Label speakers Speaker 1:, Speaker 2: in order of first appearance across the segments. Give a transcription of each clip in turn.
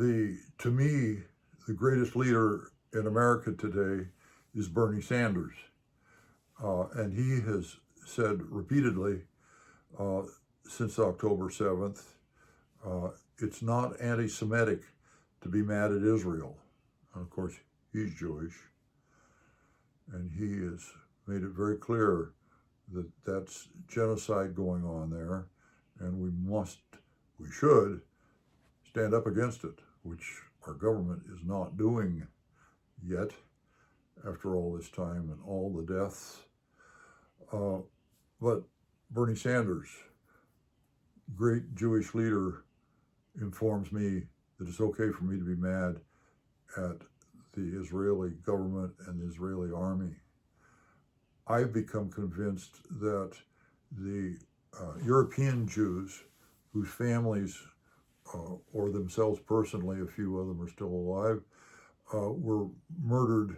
Speaker 1: To me, the greatest leader in America today is Bernie Sanders. And he has said repeatedly uh, since October 7th, it's not anti-Semitic to be mad at Israel. And of course, he's Jewish. And he has made it very clear that that's genocide going on there. And we should stand up against it, which our government is not doing yet after all this time and all the deaths. But Bernie Sanders, great Jewish leader, informs me that it's okay for me to be mad at the Israeli government and the Israeli army. I've become convinced that the European Jews, whose families or themselves personally, a few of them are still alive, were murdered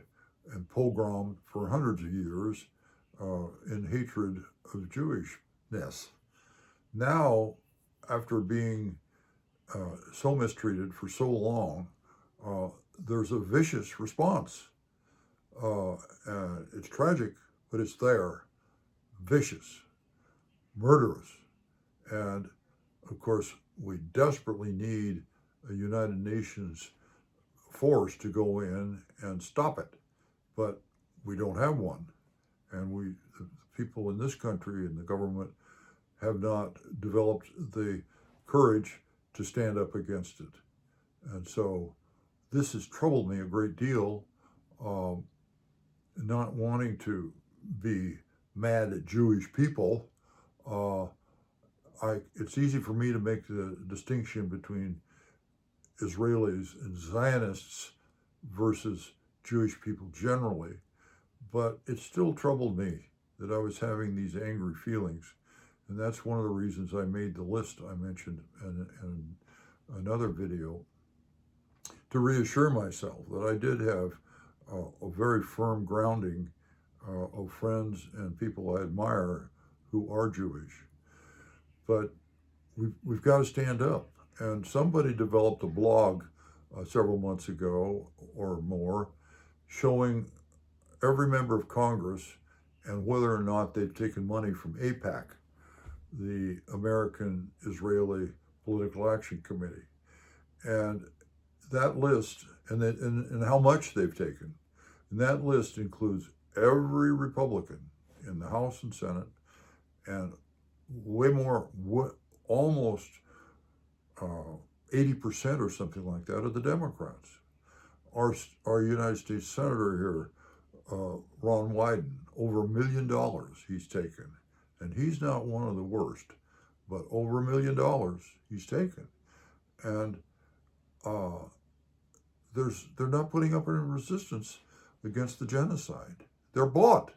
Speaker 1: and pogromed for hundreds of years in hatred of Jewishness. Now, after being so mistreated for so long, there's a vicious response. It's tragic, but it's there. Vicious, murderous. And of course, we desperately need a United Nations force to go in and stop it. But we don't have one. And the people in this country and the government have not developed the courage to stand up against it. And so this has troubled me a great deal, not wanting to be mad at Jewish people. It's easy for me to make the distinction between Israelis and Zionists versus Jewish people generally, but it still troubled me that I was having these angry feelings. And that's one of the reasons I made the list I mentioned in another video, to reassure myself that I did have a very firm grounding of friends and people I admire who are Jewish. But we've got to stand up. And somebody developed a blog several months ago or more showing every member of Congress and whether or not they've taken money from AIPAC, the American Israeli Political Action Committee. And that list, and how much they've taken, and that list includes every Republican in the House and Senate, and way more, almost 80% or something like that of the Democrats. Our United States Senator here, Ron Wyden, over $1 million he's taken. And he's not one of the worst, but over $1 million he's taken. And they're not putting up any resistance against the genocide. They're bought.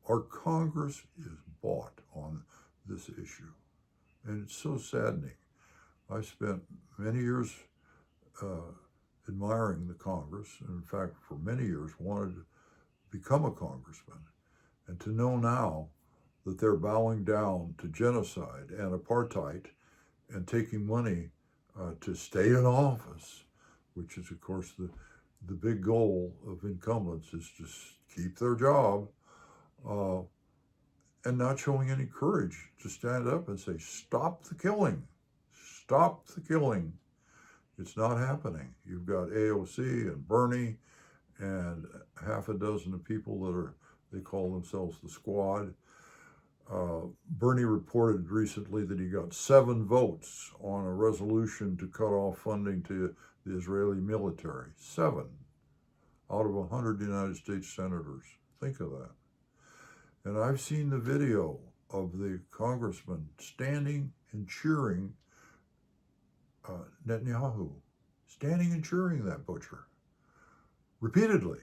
Speaker 1: Our Congress is bought on this issue. And it's so saddening. I spent many years admiring the Congress, and in fact, for many years, wanted to become a congressman. And to know now that they're bowing down to genocide and apartheid and taking money to stay in office, which is, of course, the big goal of incumbents, is to keep their job, and not showing any courage to stand up and say, stop the killing. Stop the killing. It's not happening. You've got AOC and Bernie and half a dozen of people they call themselves the Squad. Bernie reported recently that he got 7 votes on a resolution to cut off funding to the Israeli military. 7 out of 100 United States senators. Think of that. And I've seen the video of the congressman standing and cheering Netanyahu, standing and cheering that butcher repeatedly.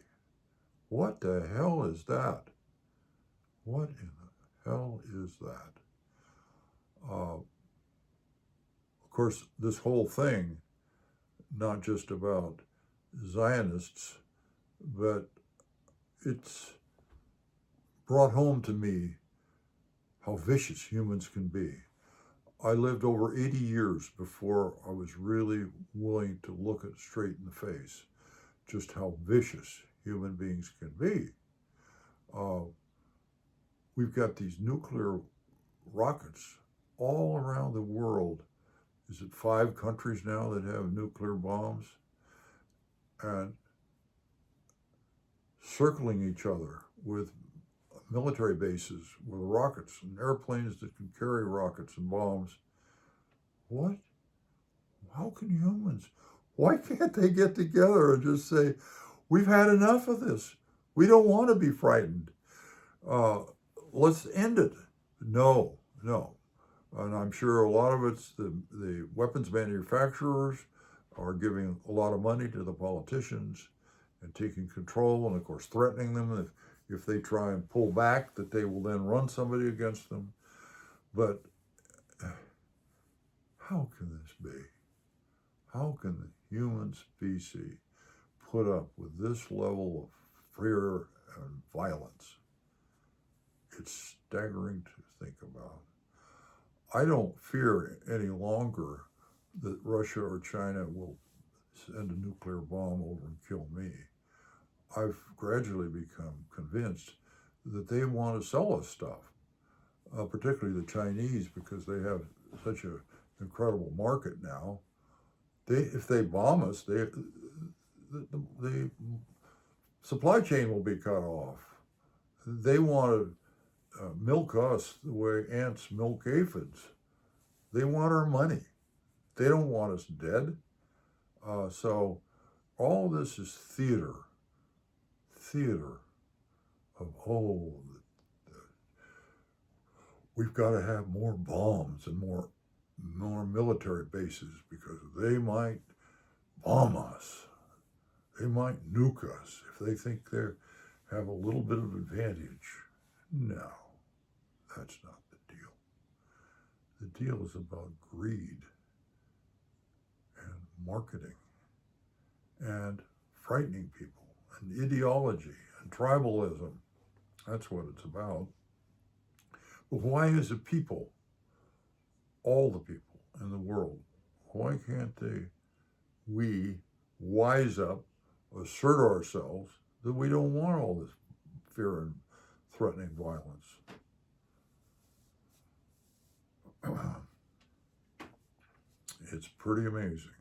Speaker 1: What the hell is that? What in the hell is that? Of course, this whole thing, not just about Zionists, but it's brought home to me how vicious humans can be. I lived over 80 years before I was really willing to look it straight in the face, just how vicious human beings can be. Uh, we've got these nuclear rockets all around the world. Is it 5 countries now that have nuclear bombs? And circling each other with military bases with rockets and airplanes that can carry rockets and bombs. What? How can humans? Why can't they get together and just say, we've had enough of this. We don't want to be frightened. Uh, let's end it. No, no. And I'm sure a lot of it's the weapons manufacturers are giving a lot of money to the politicians and taking control and, of course, threatening them if they try and pull back, that they will then run somebody against them. But how can this be? How can the human species put up with this level of fear and violence? It's staggering to think about. I don't fear any longer that Russia or China will send a nuclear bomb over and kill me. I've gradually become convinced that they want to sell us stuff, particularly the Chinese, because they have such an incredible market now. If they bomb us, the supply chain will be cut off. They want to milk us the way ants milk aphids. They want our money. They don't want us dead. So all this is theater of, we've got to have more bombs and more military bases because they might bomb us. They might nuke us if they think they have a little bit of advantage. No, that's not the deal. The deal is about greed and marketing and frightening people and ideology and tribalism. That's what it's about. But why is it people, all the people in the world, why can't we wise up, assert ourselves that we don't want all this fear and threatening violence? It's pretty amazing.